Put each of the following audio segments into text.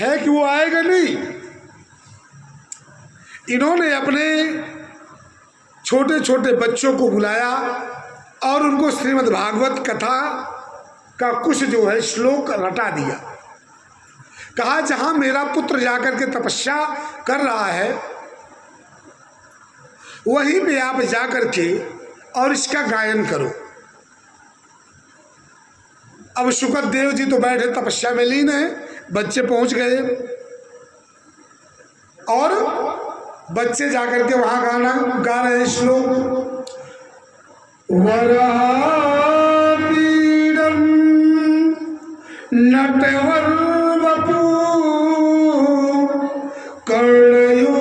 है कि वो आएगा नहीं। इन्होंने अपने छोटे छोटे बच्चों को बुलाया और उनको श्रीमद् भागवत कथा का कुछ जो है श्लोक रटा दिया। कहा जहां मेरा पुत्र जाकर के तपस्या कर रहा है वहीं पे आप जाकर के और इसका गायन करो। अब शुकदेव जी तो बैठे तपस्या में लीन है, बच्चे पहुंच गए और बच्चे जाकर के वहां गाना गा रहे हैं श्लोक। वरापीडम नटवर वपु कर्णयो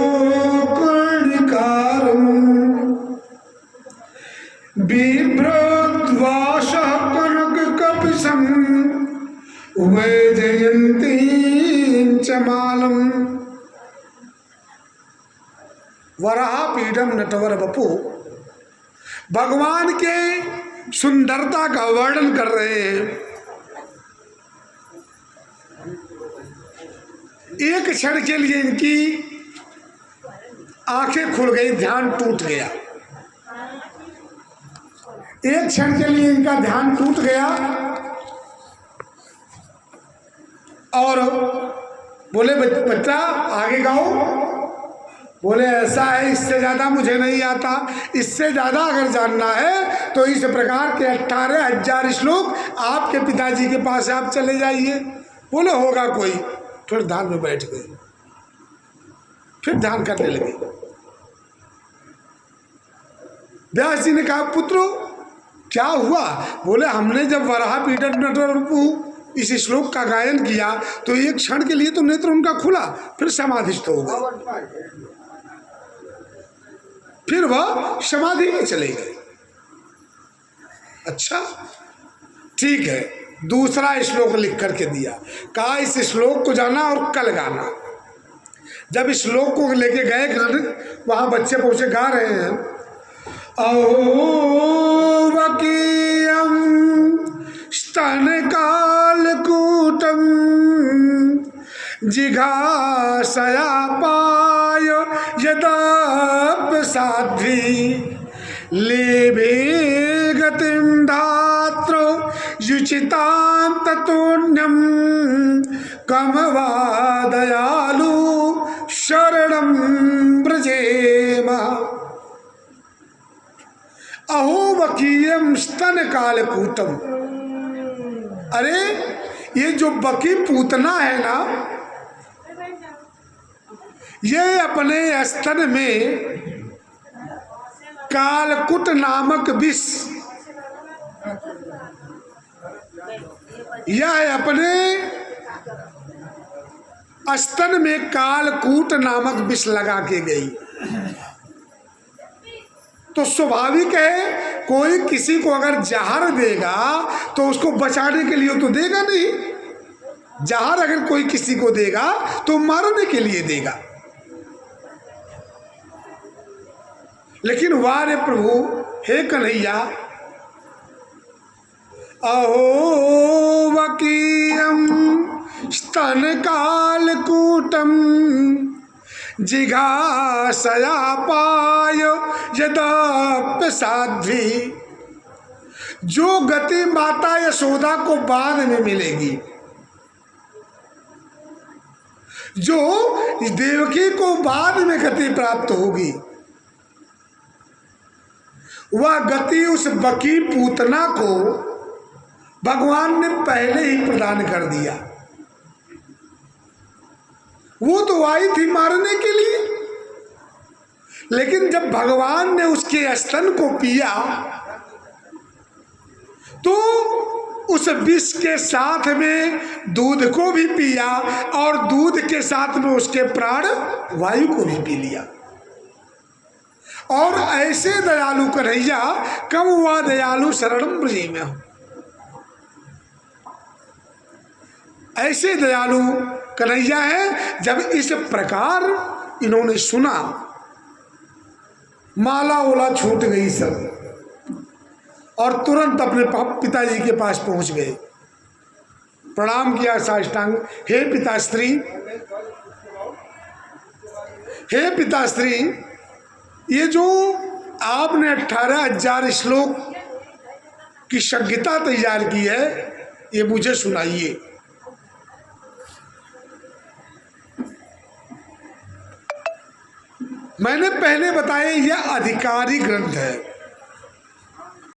कर्णिकारम बिभ्रद्वासः कनक कपिशं वैजयन्तीं च मालम। वरापीडम नटवर वपु, भगवान के सुंदरता का वर्णन कर रहे हैं। एक क्षण के लिए इनकी आंखें खुल गई, ध्यान टूट गया। एक क्षण के लिए इनका ध्यान टूट गया और बोले बच्चा आगे गाओ। बोले ऐसा है, इससे ज़्यादा मुझे नहीं आता, इससे ज़्यादा अगर जानना है तो इस प्रकार के 18,000 श्लोक आपके पिताजी के पास आप चले जाइए। बोले होगा कोई। फिर ध्यान में बैठ गए, फिर ध्यान करने लगे। व्यास जी ने कहा पुत्रो क्या हुआ? बोले हमने जब वराहपीडम नटवर वपु इस श्लोक का गायन किया तो एक क्षण के लिए तो नेत्र उनका खुला, फिर समाधिस्थ हो गए, फिर वह समाधि में चले गए। अच्छा ठीक है, दूसरा श्लोक लिख करके दिया। कहा इस श्लोक को जाना और कल गाना। जब इस श्लोक को लेके गए वहां बच्चे पहुंचे, गा रहे हैं अहोवकीयं स्तनकालकूटं जिघासयापाय यदाप्यसाध्वी लेभे गतिं धात्रो युचितां ततोऽन्यं कम वा दयालु शरणं व्रजेम। अहोवकीयम स्तन कालकूटम। अरे ये जो बकी पूतना है ना, ये अपने स्तन में कालकूट नामक विष, यह अपने स्तन में कालकूट नामक विष लगा के गई। तो स्वाभाविक है कोई किसी को अगर जहर देगा तो उसको बचाने के लिए तो देगा नहीं। जहर अगर कोई किसी को देगा तो मारने के लिए देगा। लेकिन वारे प्रभु हे कन्हैया, अहोवकीयं स्तन कालकूटं जिघासयापाय यदाप्यसाध्वी। जो गति माता यशोदा को बाद में मिलेगी, जो देवकी को बाद में गति प्राप्त होगी, वह गति उस बकी पूतना को भगवान ने पहले ही प्रदान कर दिया। वो तो आई थी मारने के लिए, लेकिन जब भगवान ने उसके स्तन को पिया तो उस विष के साथ में दूध को भी पिया और दूध के साथ में उसके प्राण वायु को भी पी लिया। और ऐसे दयालु कन्हैया कम हुआ दयालु शरणम ब्रजी में हो। ऐसे दयालु कन्हैया है। जब इस प्रकार इन्होंने सुना, माला ओला छूट गई सब, और तुरंत अपने पिताजी के पास पहुंच गए। प्रणाम किया साष्टांग। हे पिताश्री, हे पिताश्री, ये जो आपने 18,000 श्लोक की संहिता तैयार की है, ये मुझे सुनाइए। मैंने पहले बताया यह अधिकारी ग्रंथ है,